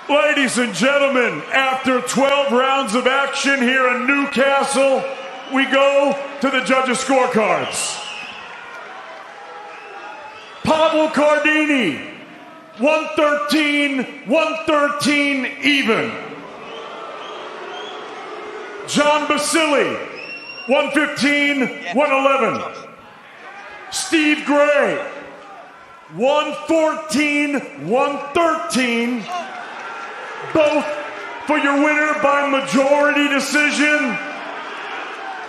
Ladies and gentlemen, after 12 rounds of action here in Newcastle, we go to the judges' scorecards. Pavel Cardini, 113 even. John Basili, 111. Steve Gray, 113. Both for your winner by majority decision.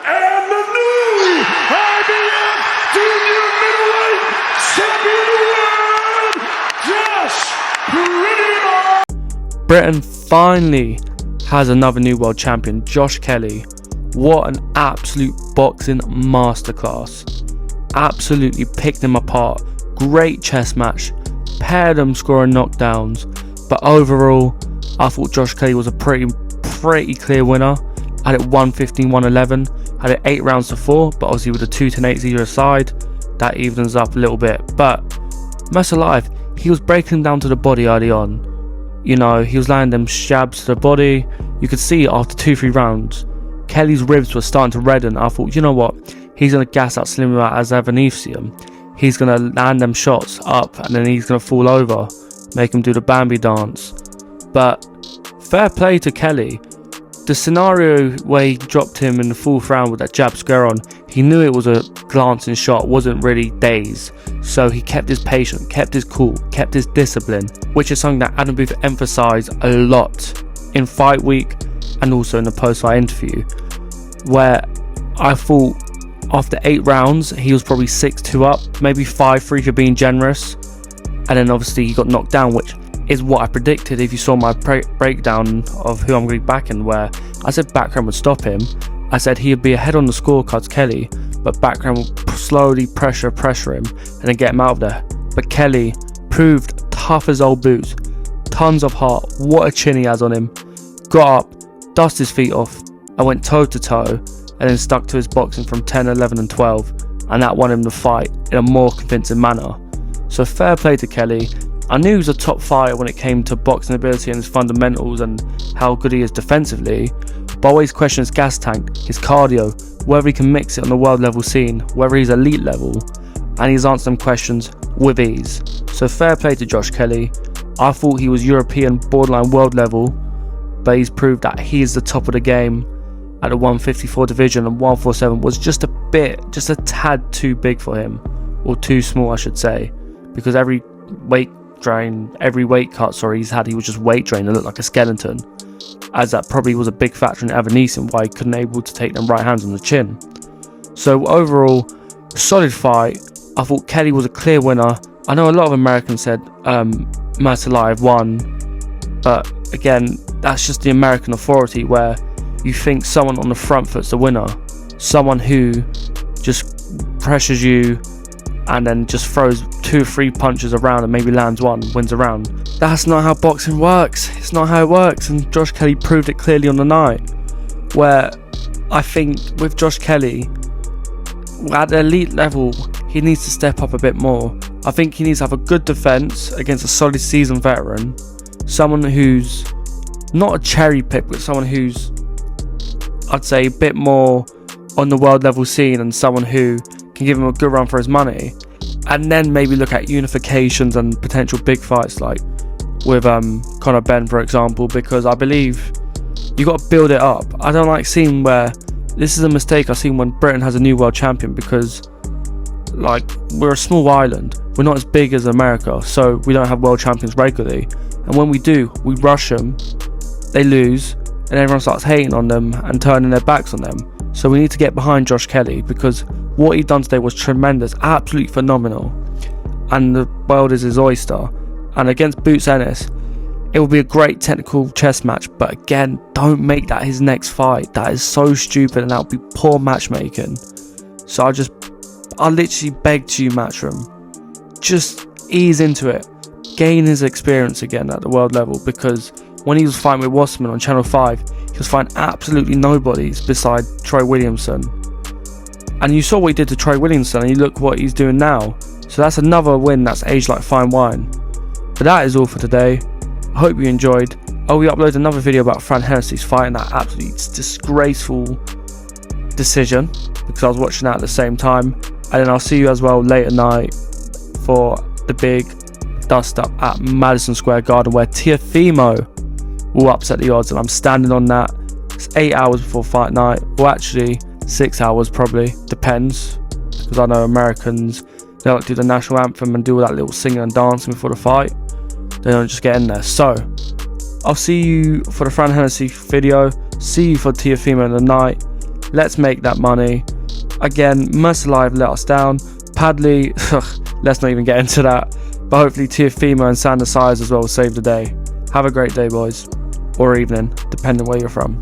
And the new IBF Junior Middleweight Champion of the World, Josh Primo. Britain finally has another new world champion, Josh Kelly. What an absolute boxing masterclass. Absolutely picked him apart. Great chess match. Paired them scoring knockdowns. But overall, I thought Josh Kelly was a pretty clear winner. Had it 115-111. Had it 8 rounds to 4, but obviously with a 2-10-8 either side, that evens up a little bit. But Murtazaliev, he was breaking him down to the body early on. You know, he was landing them jabs to the body. You could see after 2-3 rounds, Kelly's ribs were starting to redden. I thought, you know what? He's going to gas out Slim out as Evanesium. He's going to land them shots up and then he's going to fall over. Make him do the Bambi dance. But fair play to Kelly. The scenario where he dropped him in the 4th round with that jab square on, he knew it was a glancing shot, wasn't really dazed. So he kept his patience, kept his cool, kept his discipline, which is something that Adam Booth emphasised a lot in fight week and also in the post-fight interview, where I thought after 8 rounds he was probably 6-2 up, maybe 5-3 for being generous, and then obviously he got knocked down, which is what I predicted if you saw my breakdown of who I'm going to be backing, where I said Background would stop him. I said he would be ahead on the scorecards, Kelly, but Background would slowly pressure him and then get him out of there. But Kelly proved tough as old boots, tons of heart, what a chin he has on him. Got up, dusted his feet off, and went toe to toe, and then stuck to his boxing from 10, 11 and 12, and that won him the fight in a more convincing manner. So fair play to Kelly. I knew he was a top fighter when it came to boxing ability and his fundamentals and how good he is defensively, but I always question his gas tank, his cardio, whether he can mix it on the world level scene, whether he's elite level, and he's answered them questions with ease. So fair play to Josh Kelly. I thought he was European borderline world level, but he's proved that he is the top of the game at the 154 division, and 147 was just a tad too big for him, or too small I should say, because every weight cut he's had, he was just weight drained and looked like a skeleton, as that probably was a big factor in Evanesium why he couldn't able to take them right hands on the chin. So overall, solid fight. I thought Kelly was a clear winner. I know a lot of Americans said Murtazaliev won, but again, that's just the American authority, where you think someone on the front foot's the winner, someone who just pressures you and then just throws 2 or 3 punches around and maybe lands one, wins a round. That's not how boxing works. It's not how it works, and Josh Kelly proved it clearly on the night, where I think with Josh Kelly, at the elite level, he needs to step up a bit more. I think he needs to have a good defence against a solid seasoned veteran, someone who's not a cherry pick, but someone who's, I'd say, a bit more on the world level scene, and someone who can give him a good run for his money, and then maybe look at unifications and potential big fights like with Conor Benn, for example, because I believe you got to build it up. I don't like seeing where this is a mistake I've seen when Britain has a new world champion, because like, we're a small island, we're not as big as America, so we don't have world champions regularly, and when we do, we rush them, they lose, and everyone starts hating on them and turning their backs on them. So we need to get behind Josh Kelly, because what he done today was tremendous, absolutely phenomenal, and the world is his oyster. And against Boots Ennis, it will be a great technical chess match, but again, don't make that his next fight. That is so stupid, and that would be poor matchmaking. So I literally beg to you, Matchroom, just ease into it, gain his experience again at the world level, because when he was fighting with Wasserman on Channel 5, he was fighting absolutely nobodies beside Troy Williamson. And you saw what he did to Troy Williamson, and you look what he's doing now. So that's another win that's aged like fine wine. But that is all for today. I hope you enjoyed. Oh, we uploaded another video about Fran Hennessy's fight and that absolutely disgraceful decision, because I was watching that at the same time. And then I'll see you as well late at night for the big dust up at Madison Square Garden, where Teofimo will upset the odds, and I'm standing on that. It's 8 hours before fight night, or actually 6 hours probably, depends, because I know Americans, they like to do the national anthem and do all that little singing and dancing before the fight. They don't just get in there. So I'll see you for the Fran Hennessy video, see you for Teofimo in the night. Let's make that money. Again, Murtazaliev let us down. Padley, let's not even get into that. But hopefully Teofimo and Sanders Sires as well will save the day. Have a great day, boys. Or evening, depending where you're from.